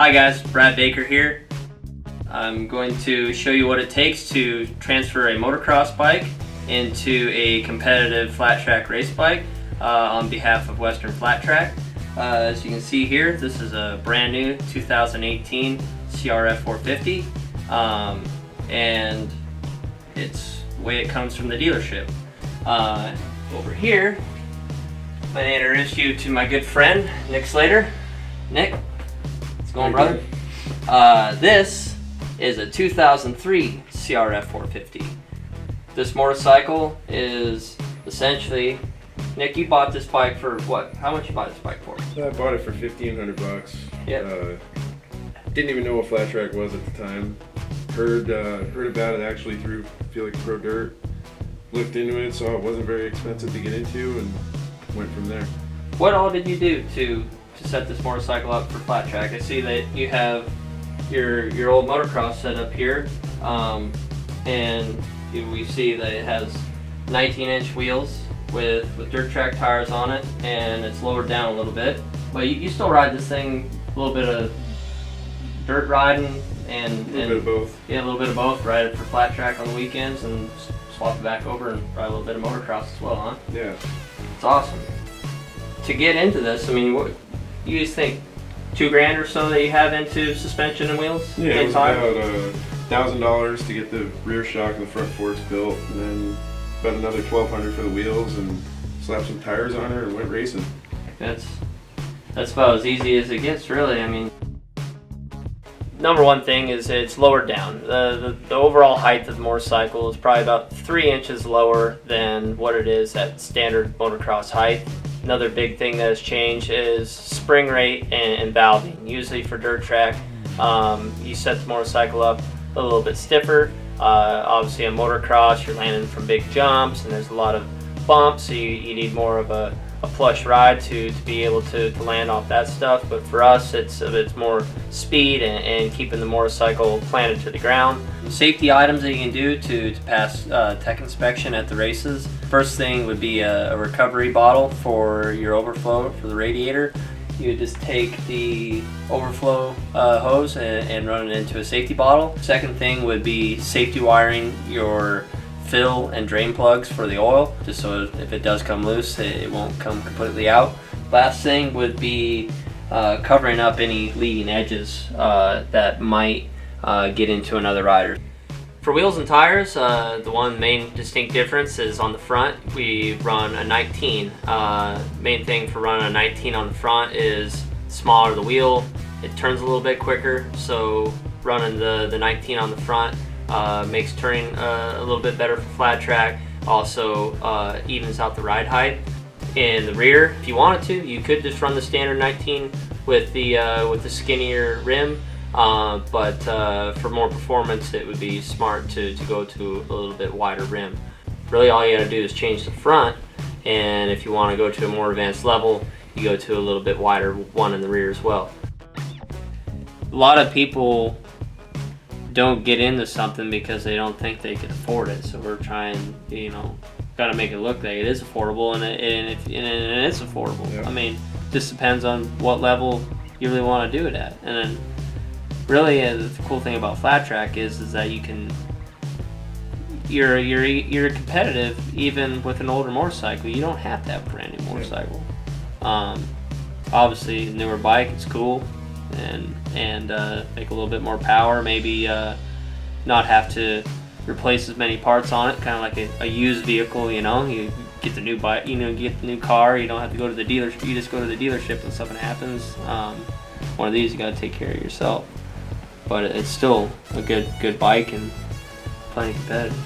Hi guys, Brad Baker here. I'm going to show you what it takes to transfer a motocross bike into a competitive flat track race bike on behalf of Western Flat Track. As you can see here, this is a brand new 2018 CRF 450 and it's the way it comes from the dealership. Over here, I'm going to introduce you to my good friend, Nick Slater. Nick, what's going on, brother? This is a 2003 CRF 450. This motorcycle is essentially, Nick, you bought this bike for what? How much you bought this bike for? I bought it for $1,500. Yep. Didn't even know what flat track was at the time. Heard about it actually through Feel Like Pro Dirt. Looked into it, saw it wasn't very expensive to get into, and went from there. What all did you do to set this motorcycle up for flat track? I see that you have your old motocross set up here, and we see that it has 19-inch wheels with dirt track tires on it, and it's lowered down a little bit. But you still ride this thing a little bit of dirt riding and a little bit of both. Yeah, a little bit of both. Ride it for flat track on the weekends and swap it back over and ride a little bit of motocross as well, huh? Yeah. It's awesome. To get into this, I mean, what you just think, $2,000 or so that you have into suspension and wheels? Yeah, it was about $1,000 to get the rear shock and the front forks built, and then about another $1,200 for the wheels, and slapped some tires on her and went racing. That's about as easy as it gets, really. I mean, number one thing is it's lowered down. The overall height of the motorcycle is probably about 3 inches lower than what it is at standard motocross height. Another big thing that has changed is spring rate and valving. Usually for dirt track, you set the motorcycle up a little bit stiffer. Obviously on motocross, you're landing from big jumps and there's a lot of bumps, so you need more of a plush ride to be able to land off that stuff. But for us, it's more speed and keeping the motorcycle planted to the ground. Safety items that you can do to pass tech inspection at the races. First thing would be a recovery bottle for your overflow for the radiator. You would just take the overflow hose and run it into a safety bottle. Second thing would be safety wiring your fill and drain plugs for the oil, just so if it does come loose, it won't come completely out. Last thing would be covering up any leading edges that might get into another rider. For wheels and tires, the one main distinct difference is on the front. We run a 19. Main thing for running a 19 on the front is smaller the wheel, it turns a little bit quicker, so running the 19 on the front makes turning a little bit better for flat track. Also evens out the ride height. In the rear, if you wanted to, you could just run the standard 19 with the skinnier rim. But for more performance, it would be smart to go to a little bit wider rim. Really, all you gotta do is change the front, and if you want to go to a more advanced level, you go to a little bit wider one in the rear as well. A lot of people don't get into something because they don't think they can afford it. So we're trying, gotta make it look like it is affordable, and it's affordable. Yeah. I mean, just depends on what level you really want to do it at. And then really, the cool thing about flat track is that you're competitive even with an older motorcycle. You don't have to have a brand new motorcycle. Obviously, a newer bike, it's cool, and make a little bit more power. Maybe not have to replace as many parts on it. Kind of like a used vehicle. You get the new bike, get the new car. You don't have to go to the dealership. You just go to the dealership when something happens. One of these, you got to take care of yourself. But it's still a good bike and plenty competitive.